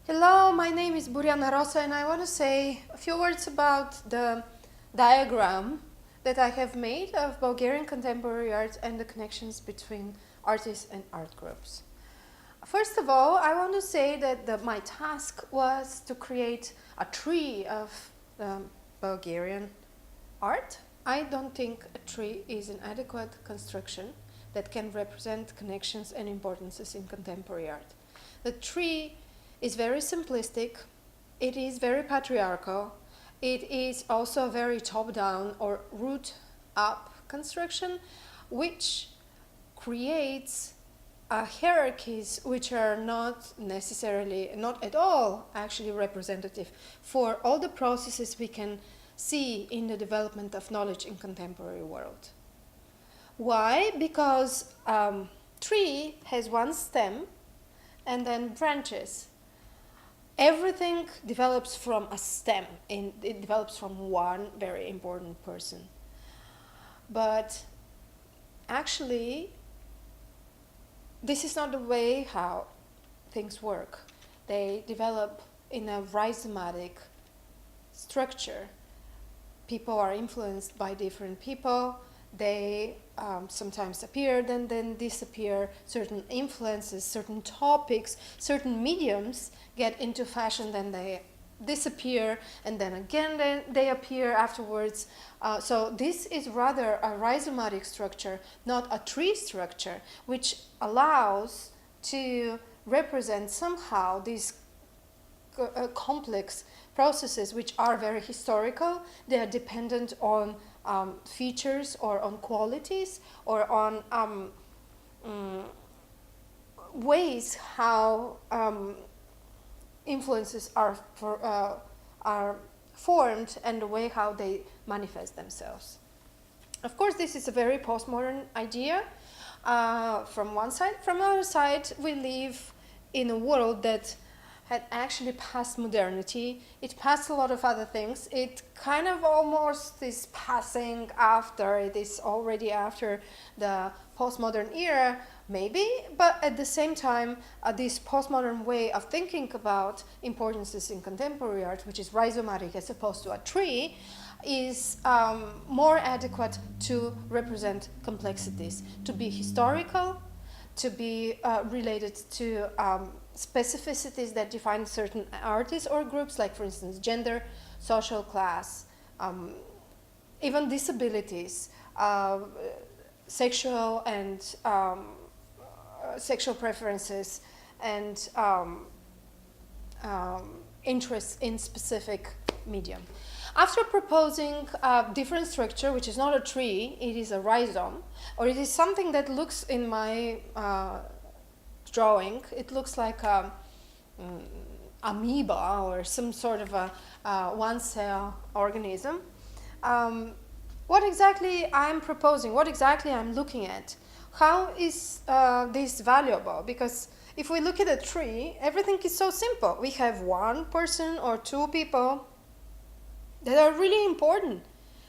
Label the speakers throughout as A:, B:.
A: Hello, my name is Buriana Rosa and I want to say a few words about the diagram that I have made of Bulgarian contemporary art and the connections between artists and art groups. First of all, I want to say that my task was to create a tree of Bulgarian art. I don't think a tree is an adequate construction that can represent connections and importances in contemporary art. The tree is very simplistic, it is very patriarchal, it is also a very top-down or root-up construction, which creates hierarchies which are not necessarily, not at all actually representative for all the processes we can see in the development of knowledge in contemporary world. Why? Because tree has one stem and then branches. Everything develops from a stem, and it develops from one very important person. But actually, this is not the way how things work. They develop in a rhizomatic structure. People are influenced by different people. They sometimes appear, then disappear. Certain influences, certain topics, certain mediums get into fashion, then they disappear, and then again they appear afterwards. So this is rather a rhizomatic structure, not a tree structure, which allows to represent somehow these complex processes which are very historical. They are dependent on features or on qualities or on ways how influences are formed and the way how they manifest themselves. Of course, this is a very postmodern idea from one side. From the other side, we live in a world that had actually passed modernity. It passed a lot of other things. It kind of almost is passing after, it is already after the postmodern era, maybe, but at the same time, this postmodern way of thinking about importances in contemporary art, which is rhizomatic as opposed to a tree, is more adequate to represent complexities, to be historical, to be related to specificities that define certain artists or groups, like for instance gender, social class, even disabilities, sexual and sexual preferences, and interests in specific medium. After proposing a different structure, which is not a tree, it is a rhizome, or it is something that looks in my drawing, it looks like a amoeba or some sort of a one-cell organism. What exactly I'm proposing, what exactly I'm looking at? How is this valuable? Because if we look at a tree, everything is so simple. We have one person or two people that are really important,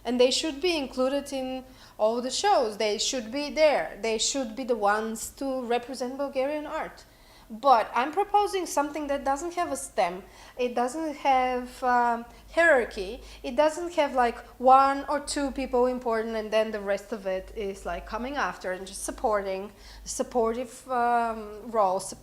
A: and they should be included in all the shows. They should be there. They should be the ones to represent Bulgarian art. But I'm proposing something that doesn't have a stem. It doesn't have hierarchy. It doesn't have like one or two people important and then the rest of it is like coming after and just supporting roles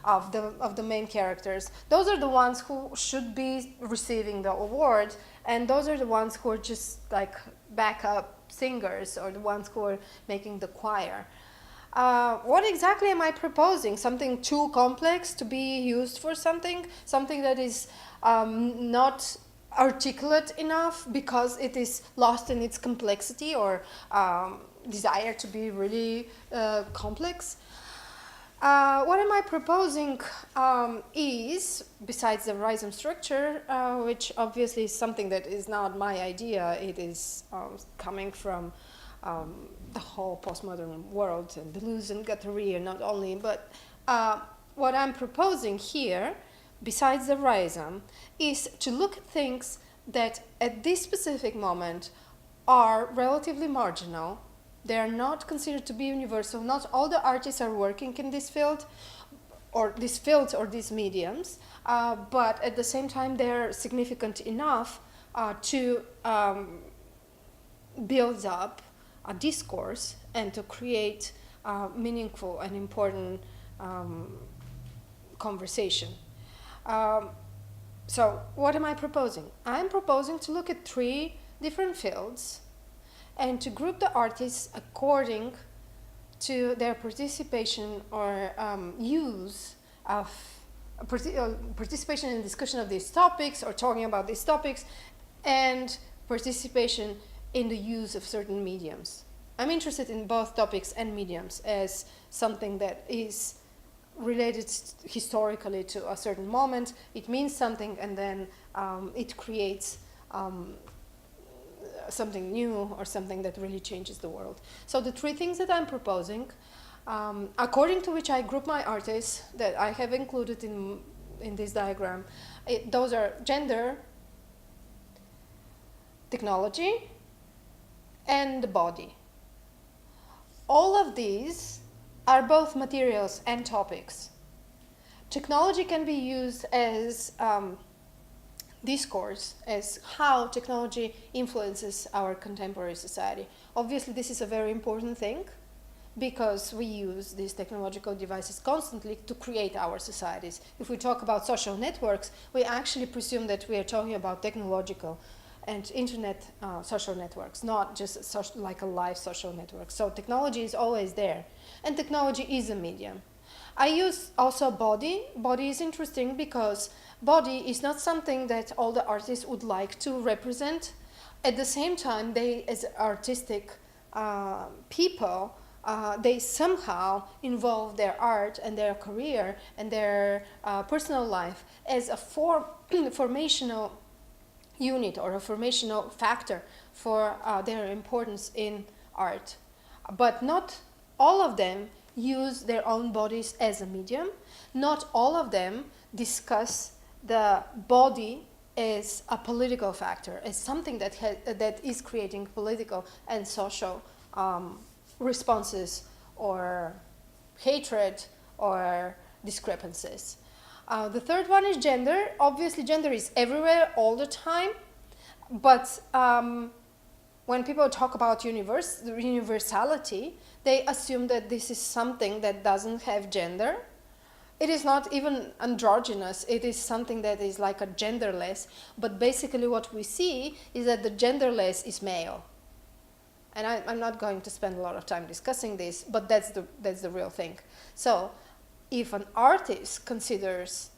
A: of the main characters. Those are the ones who should be receiving the award, and those are the ones who are just like backup singers or the ones who are making the choir. What exactly am I proposing? Something too complex to be used for something that is not articulate enough because it is lost in its complexity or desire to be really complex? What am I proposing is, besides the rhizome structure, which obviously is something that is not my idea, it is coming from the whole postmodern world and Deleuze and Guattari, and not only, but what I'm proposing here, besides the rhizome, is to look at things that at this specific moment are relatively marginal. They are not considered to be universal. Not all the artists are working in this field. or these fields or these mediums, but at the same time they're significant enough to build up a discourse and to create meaningful and important conversation. So what am I proposing? I'm proposing to look at 3 different fields and to group the artists according to their participation or use of participation in discussion of these topics or talking about these topics, and participation in the use of certain mediums. I'm interested in both topics and mediums as something that is related historically to a certain moment. It means something, and then it creates something new or something that really changes the world. So the 3 things that I'm proposing, according to which I group my artists that I have included in this diagram, those are gender, technology, and the body. All of these are both materials and topics. Technology can be used as discourse, as how technology influences our contemporary society. Obviously, this is a very important thing because we use these technological devices constantly to create our societies. If we talk about social networks, we actually presume that we are talking about technological and internet social networks, not just like a live social network. So technology is always there, and technology is a medium. I use also body. Body is interesting because body is not something that all the artists would like to represent. At the same time, they, as artistic people, they somehow involve their art and their career and their personal life as a formational unit or a formational factor for their importance in art. But not all of them use their own bodies as a medium. Not all of them discuss the body as a political factor, as something that is creating political and social responses or hatred or discrepancies. The third one is gender. Obviously, gender is everywhere all the time, but when people talk about universality, they assume that this is something that doesn't have gender. It is not even androgynous. It is something that is like a genderless, but basically what we see is that the genderless is male. And I'm not going to spend a lot of time discussing this, but that's the real thing. So if an artist considers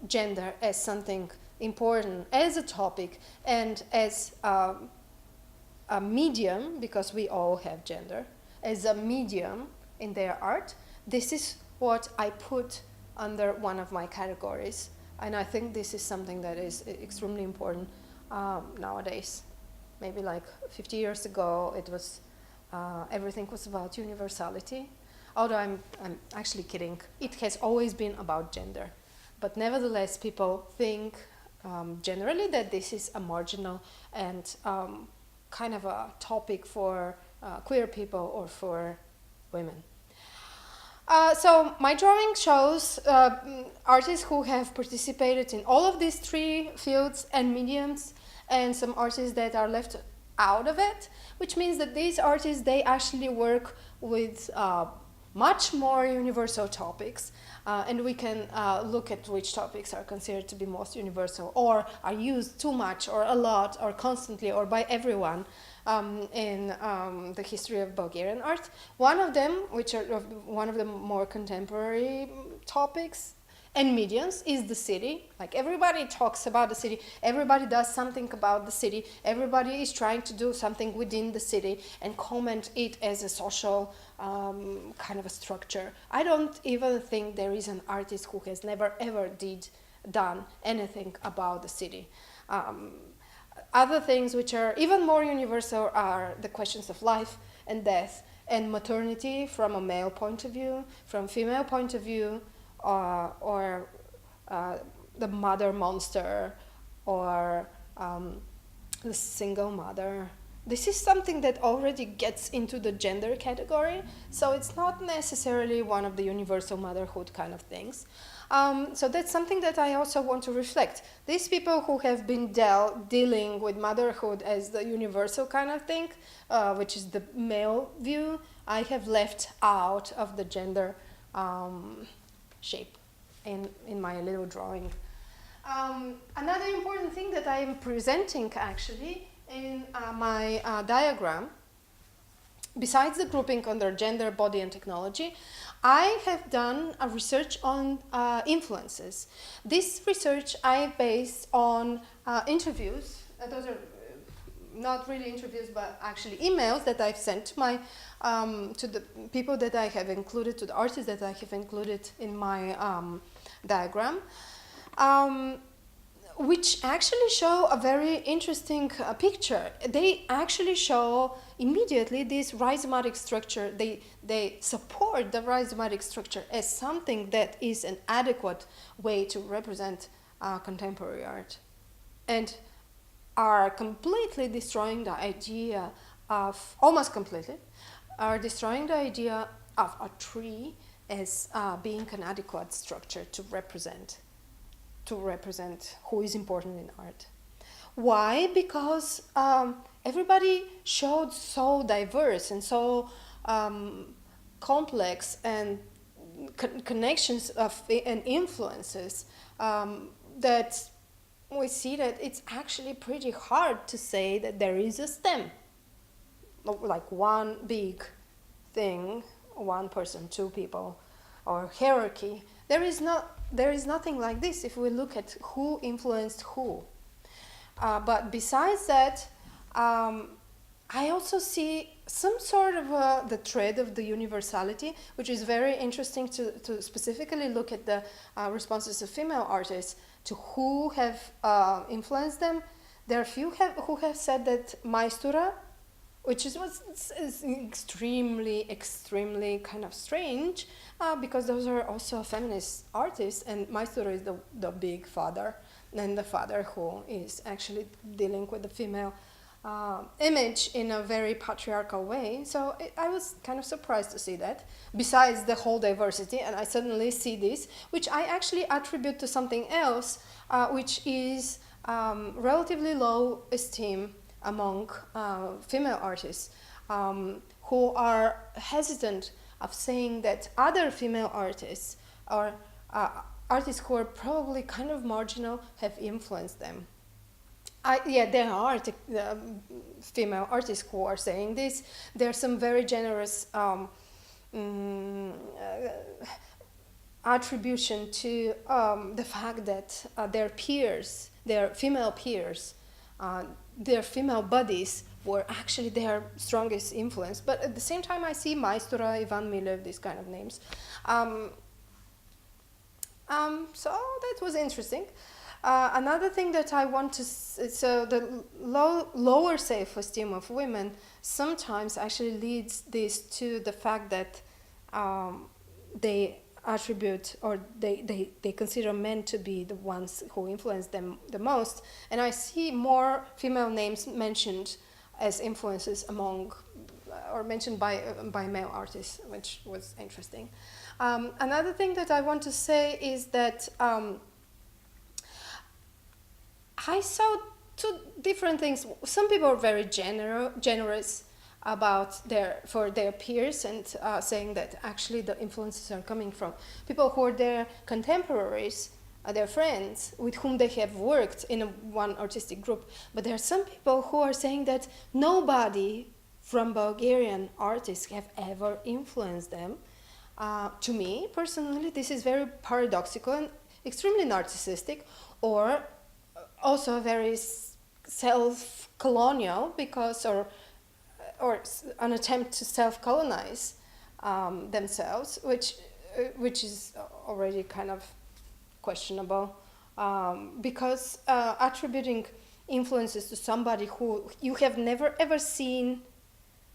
A: gender as something important, as a topic, and as a medium, because we all have gender, as a medium in their art, this is what I put under one of my categories. And I think this is something that is extremely important nowadays. Maybe like 50 years ago, it was everything was about universality. Although I'm actually kidding. It has always been about gender. But nevertheless, people think generally that this is a marginal and kind of a topic for queer people or for women. So my drawing shows artists who have participated in all of these 3 fields and mediums, and some artists that are left out of it, which means that these artists, they actually work with much more universal topics, and we can look at which topics are considered to be most universal or are used too much or a lot or constantly or by everyone in the history of Bulgarian art. One of them, which are one of the more contemporary topics and mediums, is the city. Like everybody talks about the city, everybody does something about the city, everybody is trying to do something within the city and comment it as a social kind of a structure. I don't even think there is an artist who has never ever done anything about the city. Other things which are even more universal are the questions of life and death and maternity from a male point of view, from female point of view, or the mother monster, or the single mother, this is something that already gets into the gender category, so it's not necessarily one of the universal motherhood kind of things. So that's something that I also want to reflect. These people who have been dealing with motherhood as the universal kind of thing, which is the male view, I have left out of the gender shape in my little drawing. Another important thing that I am presenting actually in my diagram, besides the grouping under gender, body, and technology, I have done a research on influences. This research I based on interviews. Those are not really interviews, but actually emails that I've sent to my to the people that I have included, to the artists that I have included in my diagram. Which actually show a very interesting picture. They actually show immediately this rhizomatic structure. They support the rhizomatic structure as something that is an adequate way to represent contemporary art, and are completely destroying the idea of, almost completely, are destroying the idea of a tree as being an adequate structure to represent who is important in art. Why? Because everybody showed so diverse and so complex and connections of and influences that we see that it's actually pretty hard to say that there is a stem, like one big thing, one person, two people, or hierarchy. There is nothing like this if we look at who influenced who. But besides that, I also see some sort of the thread of the universality, which is very interesting to specifically look at the responses of female artists to who have influenced them. There are few who have said that Maistura, which is extremely kind of strange, because those are also feminist artists, and Maistura is the big father, and the father who is actually dealing with the female image in a very patriarchal way. So I was kind of surprised to see that, besides the whole diversity, and I suddenly see this, which I actually attribute to something else, which is relatively low esteem among female artists who are hesitant of saying that other female artists or artists who are probably kind of marginal have influenced them. There are female artists who are saying this. There are some very generous attribution to the fact that their peers, their female peers, their female buddies were actually their strongest influence. But at the same time, I see Maistura, Ivan Milev, these kind of names. So that was interesting. Another thing that I want to, so the lower self-esteem of women sometimes actually leads this to the fact that they attribute, or they consider men to be the ones who influence them the most. And I see more female names mentioned as influences among, or mentioned by male artists, which was interesting. Another thing that I want to say is that I saw two different things. Some people are very generous about their peers, and saying that actually the influences are coming from people who are their contemporaries, their friends with whom they have worked in one artistic group. But there are some people who are saying that nobody from Bulgarian artists have ever influenced them. To me personally, this is very paradoxical and extremely narcissistic, or also very self-colonial, because or an attempt to self-colonize themselves, which is already kind of questionable, because attributing influences to somebody who you have never ever seen,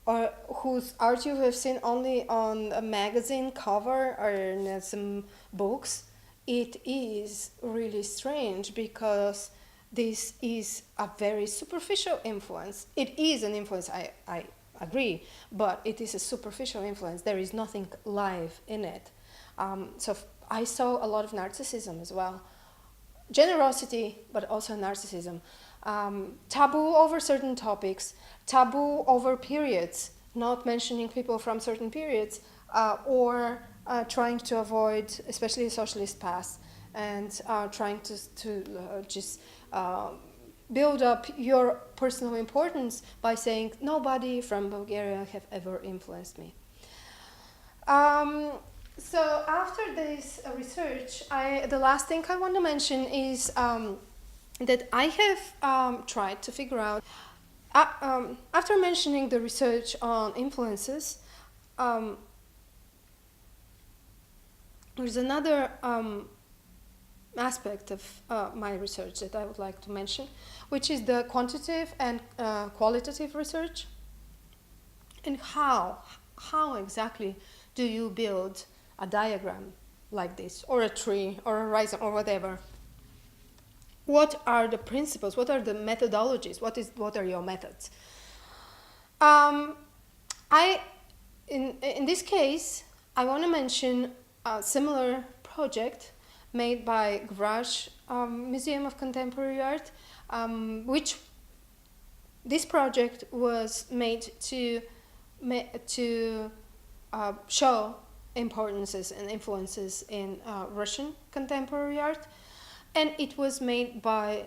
A: or whose art you have seen only on a magazine cover or in some books, it is really strange, because this is a very superficial influence. It is an influence, I agree, but it is a superficial influence. There is nothing live in it. So I saw a lot of narcissism as well. Generosity, but also narcissism. Taboo over certain topics, taboo over periods, not mentioning people from certain periods, or trying to avoid, especially the socialist past, and trying to just build up your personal importance by saying nobody from Bulgaria have ever influenced me. So after this research, the last thing I want to mention is that I have tried to figure out, after mentioning the research on influences, there's another aspect of my research that I would like to mention, which is the quantitative and qualitative research. And how exactly do you build a diagram like this, or a tree, or a horizon, or whatever? What are the principles? What are the methodologies? What are your methods? In this case, I want to mention a similar project made by Garage Museum of Contemporary Art, which this project was made to show importances and influences in Russian contemporary art, and it was made by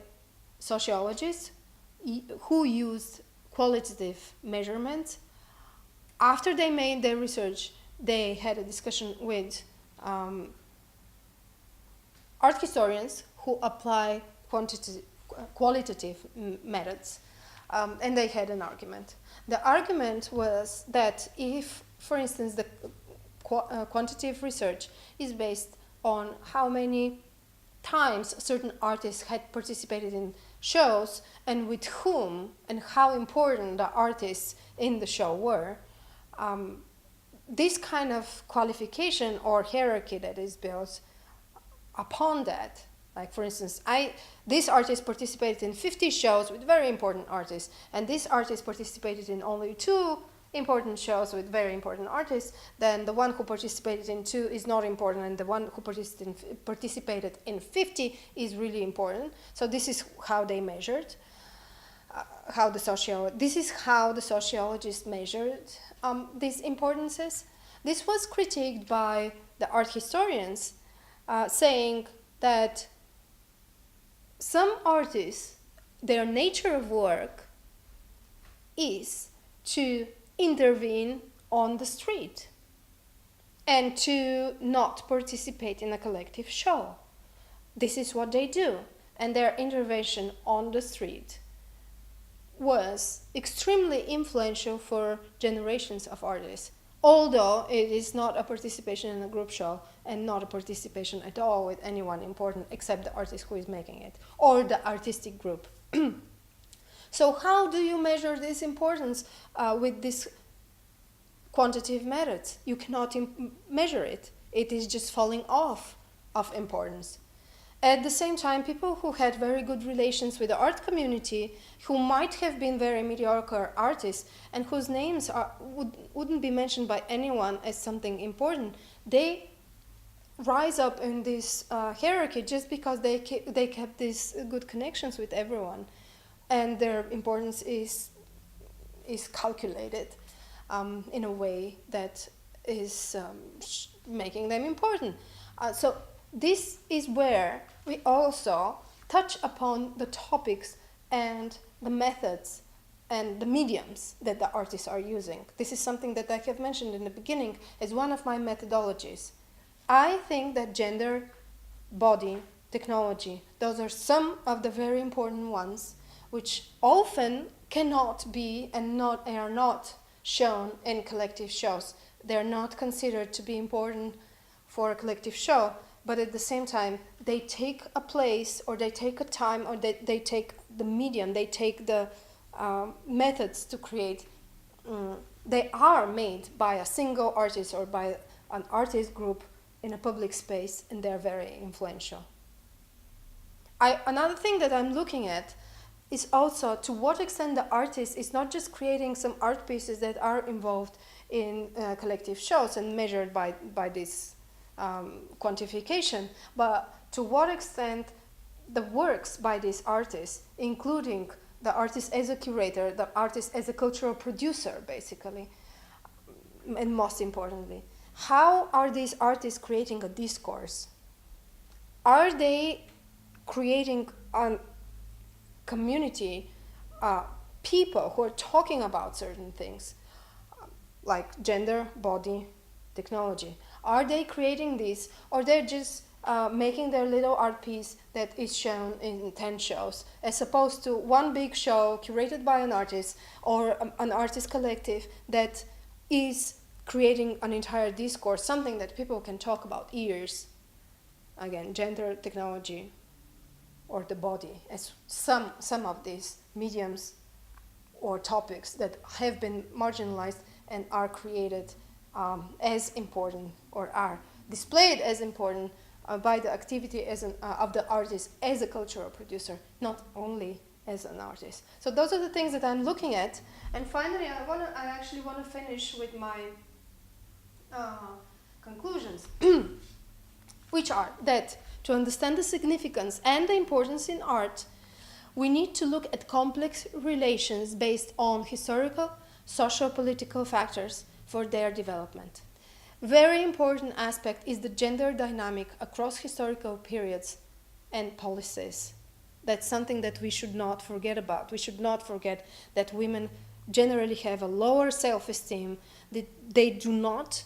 A: sociologists who used qualitative measurements. After they made their research, they had a discussion with art historians who apply qualitative methods, and they had an argument. The argument was that if, for instance, the quantitative research is based on how many times certain artists had participated in shows and with whom and how important the artists in the show were, this kind of qualification or hierarchy that is built upon that, like for instance, this artist participated in 50 shows with very important artists, and this artist participated in only 2 important shows with very important artists, then the one who participated in 2 is not important, and the one who participated in 50 is really important. So this is how they measured, this is how the sociologists measured these importances. This was critiqued by the art historians, saying that some artists, their nature of work is to intervene on the street and to not participate in a collective show. This is what they do, and their intervention on the street was extremely influential for generations of artists, although it is not a participation in a group show and not a participation at all with anyone important except the artist who is making it, or the artistic group. So how do you measure this importance with these quantitative methods? You cannot measure it. It is just falling off of importance. At the same time, people who had very good relations with the art community, who might have been very mediocre artists and whose names wouldn't be mentioned by anyone as something important, they rise up in this hierarchy just because they kept these good connections with everyone, and their importance is calculated in a way that is making them important. So this is where we also touch upon the topics and the methods and the mediums that the artists are using. This is something that I have mentioned in the beginning as one of my methodologies. I think that gender, body, technology, those are some of the very important ones, which often cannot be and are not shown in collective shows. They're not considered to be important for a collective show, but at the same time, they take a place, or they take a time, or they take the medium, they take the methods to create. They are made by a single artist or by an artist group in a public space, and they're very influential. Another thing that I'm looking at is also to what extent the artist is not just creating some art pieces that are involved in collective shows and measured by this quantification, but to what extent the works by these artists, including the artist as a curator, the artist as a cultural producer, basically, and most importantly, how are these artists creating a discourse? Are they creating a community, people who are talking about certain things, like gender, body, technology? Are they creating this, or they're just making their little art piece that is shown in 10 shows, as opposed to one big show curated by an artist or an artist collective that is creating an entire discourse, something that people can talk about years? Again, gender, technology, or the body, as some of these mediums or topics that have been marginalized and are created as important, or are displayed as important by the activity of the artist as a cultural producer, not only as an artist. So those are the things that I'm looking at. And finally, I actually want to finish with my conclusions, which are that to understand the significance and the importance in art, we need to look at complex relations based on historical, socio-political factors for their development. Very important aspect is the gender dynamic across historical periods and policies. That's something that we should not forget about. We should not forget that women generally have a lower self-esteem. They do not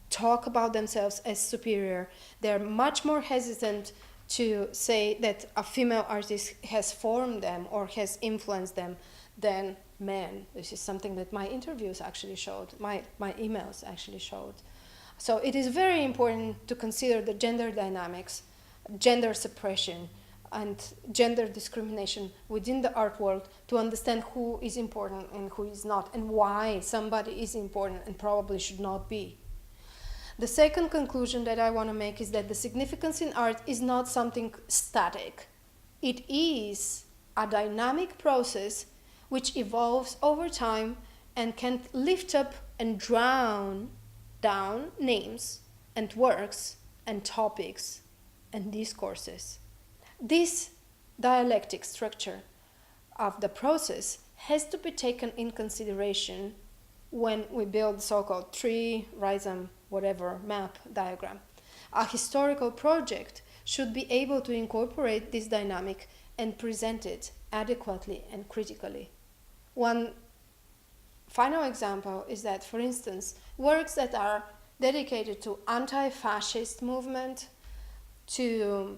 A: talk about themselves as superior. They're much more hesitant to say that a female artist has formed them or has influenced them than men. This is something that my interviews actually showed, my emails actually showed. So it is very important to consider the gender dynamics, gender suppression, and gender discrimination within the art world to understand who is important and who is not, and why somebody is important and probably should not be. The second conclusion that I want to make is that the significance in art is not something static. It is a dynamic process which evolves over time and can lift up and drown down names and works and topics and discourses. This dialectic structure of the process has to be taken in consideration when we build so-called tree, rhizome, whatever, map, diagram. A historical project should be able to incorporate this dynamic and present it adequately and critically. One final example is that, for instance, works that are dedicated to anti-fascist movement, to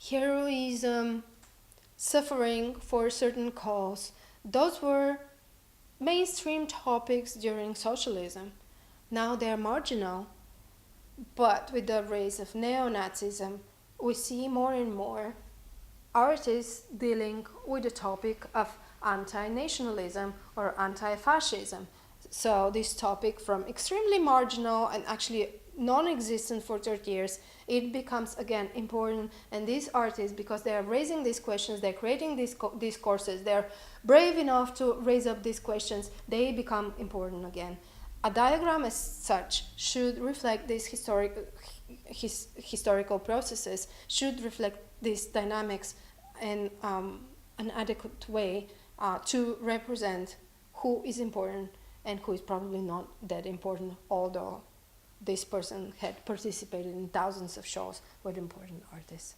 A: heroism, suffering for a certain cause, those were mainstream topics during socialism. Now they're marginal, but with the rise of neo-Nazism, we see more and more artists dealing with the topic of anti-nationalism or anti-fascism. So this topic, from extremely marginal and actually non-existent for 30 years, it becomes again important. And these artists, because they are raising these questions, they're creating these discourses, they're brave enough to raise up these questions, they become important again. A diagram as such should reflect these historical processes, should reflect these dynamics in an adequate way to represent who is important and who is probably not that important, although this person had participated in thousands of shows with important artists.